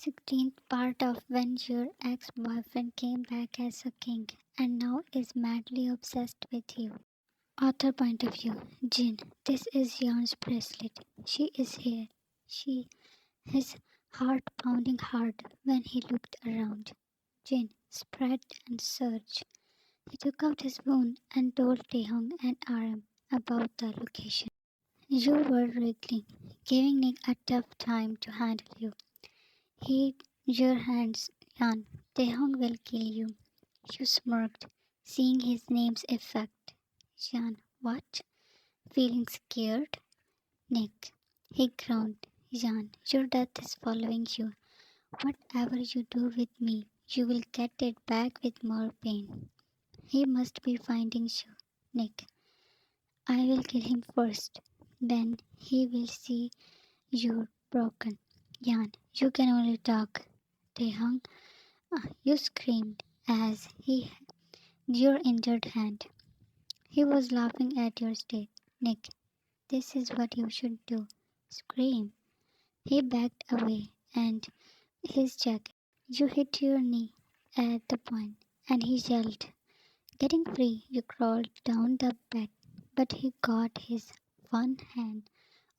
16th part of when your ex-boyfriend came back as a king and now is madly obsessed with you. Author point of view. Jin, this is Yeon's bracelet. She is here. She, his heart pounding hard when he looked around. Jin, spread and search. He took out his phone and told Taehyung and RM about the location. You were wriggling, giving Nick a tough time to handle you. He, your hands, Yan. Taehyung will kill you. You smirked, seeing his name's effect. Yan, what? Feeling scared? Nick. He groaned. Yan, your death is following you. Whatever you do with me, you will get it back with more pain. He must be finding you. Nick. I will kill him first. Then he will see you're broken. Yan, you can only talk. Taehyung, you screamed as he your injured hand. He was laughing at your state. Nick, this is what you should do. Scream. He backed away and his jacket. You hit your knee at the point and he yelled. Getting free, you crawled down the bed, but he got his one hand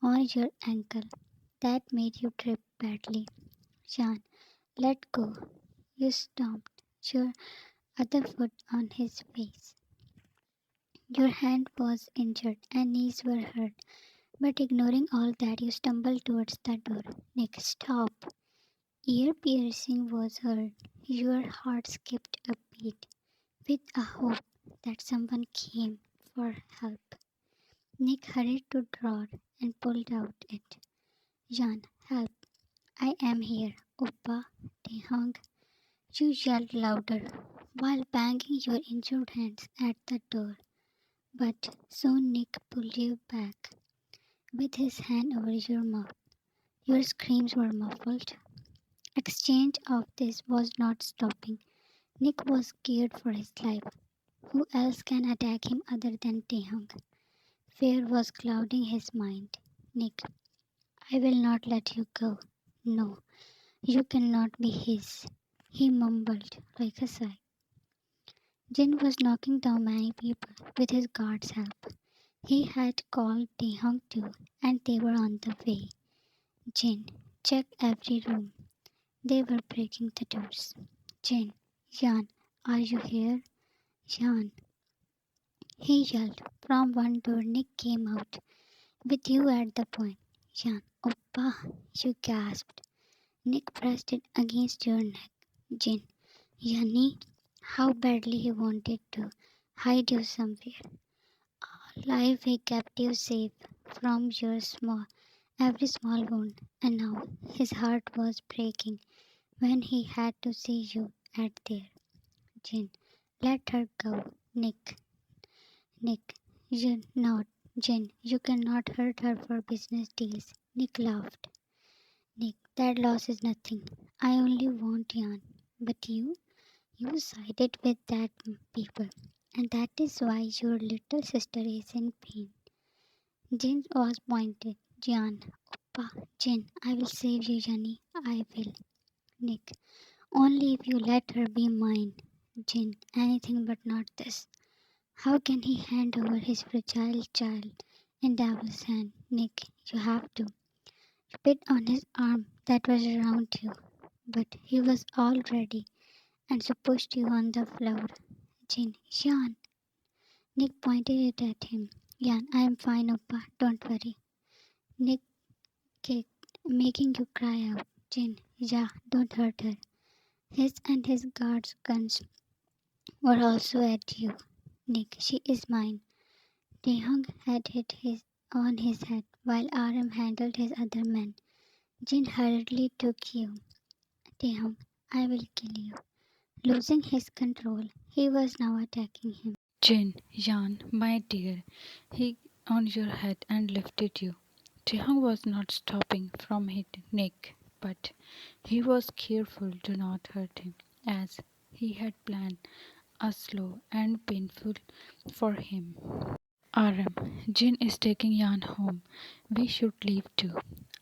on your ankle. That made you trip badly. Jan, let go. You stomped your other foot on his face. Your hand was injured and knees were hurt, but ignoring all that, you stumbled towards the door. Nick, stop. Ear piercing was heard. Your heart skipped a beat, with a hope that someone came for help. Nick hurried to drawer and pulled out it. Jan, help. I am here. Oppa, Taehyung. You yelled louder while banging your injured hands at the door. But soon Nick pulled you back with his hand over your mouth. Your screams were muffled. Exchange of this was not stopping. Nick was scared for his life. Who else can attack him other than Taehyung? Fear was clouding his mind. Nick, I will not let you go. No, you cannot be his. He mumbled like a sigh. Jin was knocking down many people with his guard's help. He had called Taehyung too, and they were on the way. Jin, check every room. They were breaking the doors. Jin, Yan, are you here? Yan, he yelled. From one door, Nick came out, with you at the point. Yan, Oppa, you gasped. Nick pressed it against your neck. Jin, Yani, how badly he wanted to hide you somewhere. All life he kept you safe from every small wound, and now his heart was breaking when he had to see you at there. Jin, let her go. Nick, you not. Jin, you cannot hurt her for business deals. Nick laughed. Nick, that loss is nothing. I only want Yan. But you sided with that people. And that is why your little sister is in pain. Jin was pointed. Jan, Oppa, Jin, I will save you, Jani. I will. Nick, only if you let her be mine. Jin, anything but not this. How can he hand over his fragile child in Devil's hand? Nick, you have to. You bit on his arm that was around you, but he was all ready and so pushed you on the floor. Jin, Jan. Nick pointed it at him. Jan, I am fine, Oppa, don't worry. Nick kicked, making you cry out. Jin, ja, don't hurt her. His and his guards' guns were also at you. Nick, she is mine. Taehyung had hit his on his head while RM handled his other men. Jin hurriedly took you. Taehyung, I will kill you. Losing his control, he was now attacking him. Jin, Yan, my dear, he on your head and lifted you. Taehyung was not stopping from hitting Nick, but he was careful to not hurt him, as he had planned a slow and painful for him. RM, Jin is taking Yan home. We should leave too.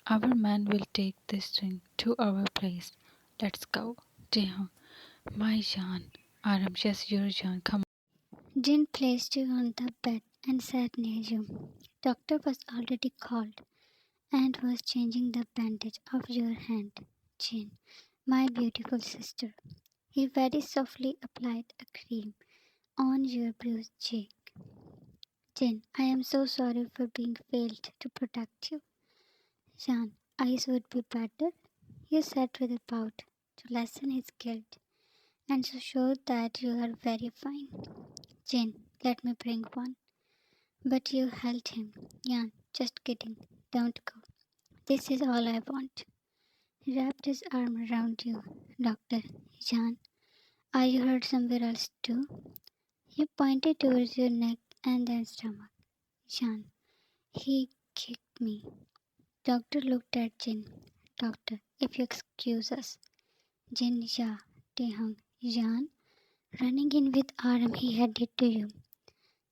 Our man will take this thing to our place. Let's go. Taehyung, my Jan. Aram, yes, your Jan. Come Jin placed you on the bed and sat near you. Doctor was already called and was changing the bandage of your hand. Jin, my beautiful sister. He very softly applied a cream on your bruised cheek. Jin, I am so sorry for being failed to protect you. Jan, ice would be better. You said with a pout to lessen his guilt and to show that you are very fine. Jin, let me bring one. But you held him. Jan, just kidding. Don't go. This is all I want. He wrapped his arm around you. Doctor, Jan, are you hurt somewhere else too? He pointed towards your neck and then stomach. Jan, he kicked me. Doctor looked at Jin. Doctor, if you excuse us. Jin, yeah. Taehyung, Jan, running in with arm he headed to you.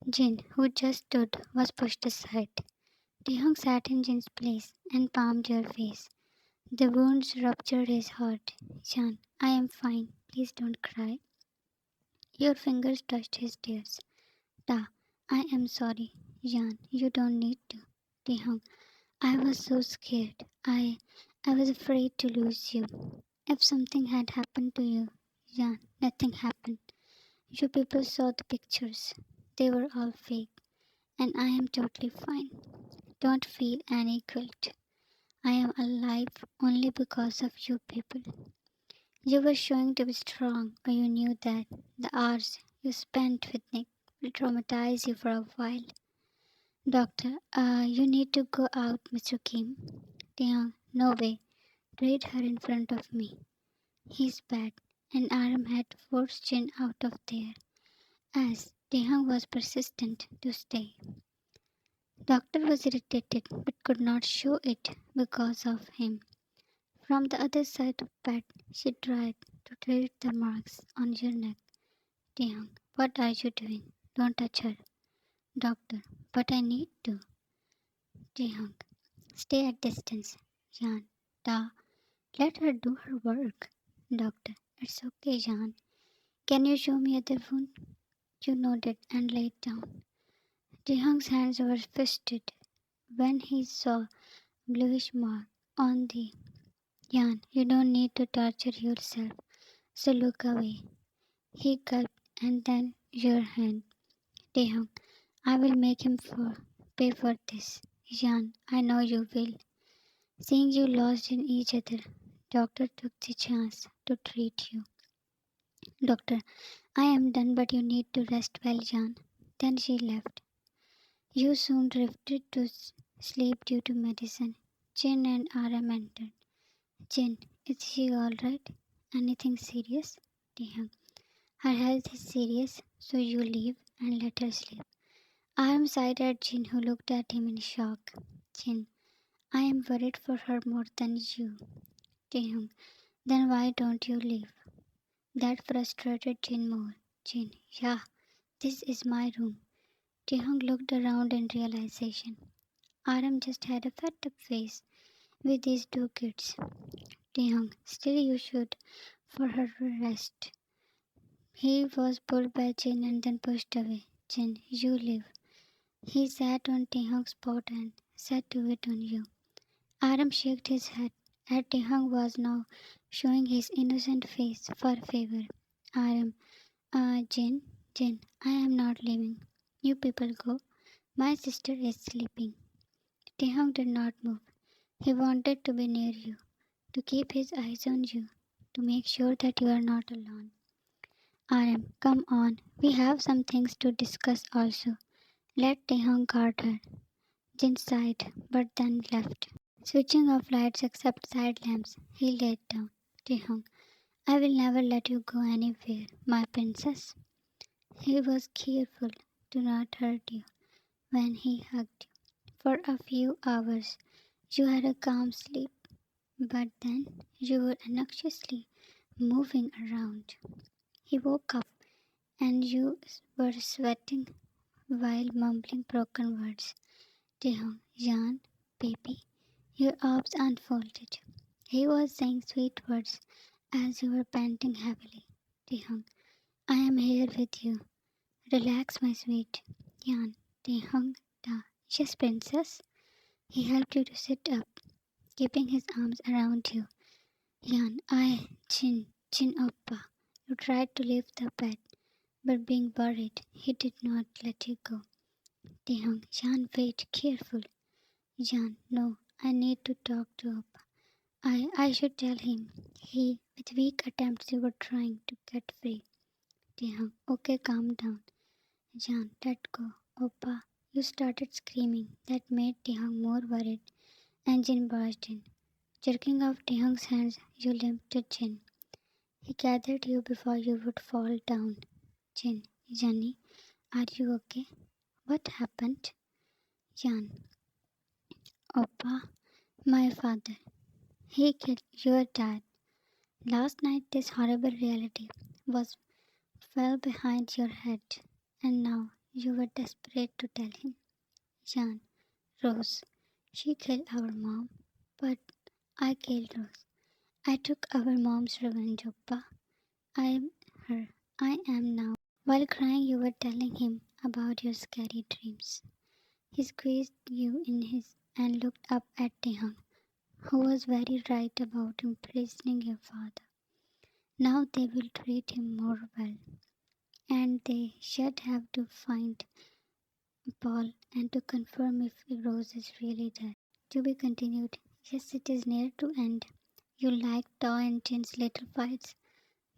Jin, who just stood, was pushed aside. Taehyung sat in Jin's place and palmed your face. The wounds ruptured his heart. Jan, I am fine. Please don't cry. Your fingers touched his tears. Ta, I am sorry. Jan, you don't need to. Taehyung, I was so scared. I was afraid to lose you. If something had happened to you, Jan, nothing happened. You people saw the pictures. They were all fake. And I am totally fine. Don't feel any guilt. I am alive only because of you people. You were showing to be strong, but you knew that the hours you spent with Nick will traumatize you for a while. Doctor, you need to go out, Mr. Kim. Taehyung, no way. Trade her in front of me. He's bad. And Aram had forced Jin out of there, as Taehyung was persistent to stay. Doctor was irritated but could not show it because of him. From the other side of the bed, she tried to treat the marks on your neck. Taehyung, what are you doing? Don't touch her. Doctor, but I need to. Taehyung, stay at distance. Jan, Da, let her do her work. Doctor, it's okay, Jan. Can you show me other wound? You nodded and laid down. Taehyung's hands were fisted when he saw bluish mark on the Jan. You don't need to torture yourself, so look away. He gulped and then your hand. Taehyung, I will make him pay for this. Jan, I know you will. Seeing you lost in each other, doctor took the chance to treat you. Doctor, I am done but you need to rest well, Jan. Then she left. You soon drifted to sleep due to medicine. Jin and Aram entered. Jin, is she alright? Anything serious? Taehyung, her health is serious, so you leave and let her sleep. Aram sighed at Jin, who looked at him in shock. Jin, I am worried for her more than you. Taehyung, then why don't you leave? That frustrated Jin more. Jin, yeah, this is my room. Taehyung looked around in realization. Aram just had a fed up face with these two kids. Taehyung, still you should, for her rest. He was pulled by Jin and then pushed away. Jin, you leave. He sat on Taehyung's spot and said to it on you. Aram shook his head, and Taehyung was now showing his innocent face for favor. Aram, Jin, I am not leaving. You people go. My sister is sleeping. Taehyung did not move. He wanted to be near you, to keep his eyes on you, to make sure that you are not alone. Aram, come on. We have some things to discuss also. Let Taehyung guard her. Jin sighed, but then left. Switching off lights except side lamps, he laid down. Taehyung, I will never let you go anywhere, my princess. He was careful to not hurt you when he hugged you. For a few hours, you had a calm sleep, but then you were anxiously moving around. He woke up and you were sweating while mumbling broken words. Taehyung, Jan, baby, Your arms unfolded. He was saying sweet words as you were panting heavily. Taehyung, I am here with you. Relax, my sweet. Yan, Taehyung, da. Yes, princess. He helped you to sit up, keeping his arms around you. Yan, Chin Oppa. You tried to leave the bed, but being worried, he did not let you go. Taehyung, Yan, wait, careful. Yan, no, I need to talk to Oppa. I should tell him. With weak attempts, you were trying to get free. Taehyung, okay, calm down. Jan, let go. Oppa, you started screaming. That made Taehyung more worried, and Jin barged in. Jerking off Taehyung's hands, you limped to Jin. He gathered you before you would fall down. Jin, Jani, are you okay? What happened? Jan, Oppa, my father. He killed your dad. Last night, this horrible reality was fell behind your head, and now you were desperate to tell him. Jan, Rose, she killed our mom, but I killed Rose. I took our mom's revenge, Oppa. I am her. I am now. While crying, you were telling him about your scary dreams. He squeezed you in his and looked up at Taehyung, who was very right about imprisoning your father. Now they will treat him more well, and they should have to find Paul and to confirm if Rose is really dead. To be continued. Yes, it is near to end. You like Taw and Jin's little fights.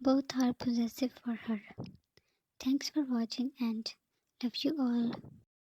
Both are possessive for her. Thanks for watching and love you all.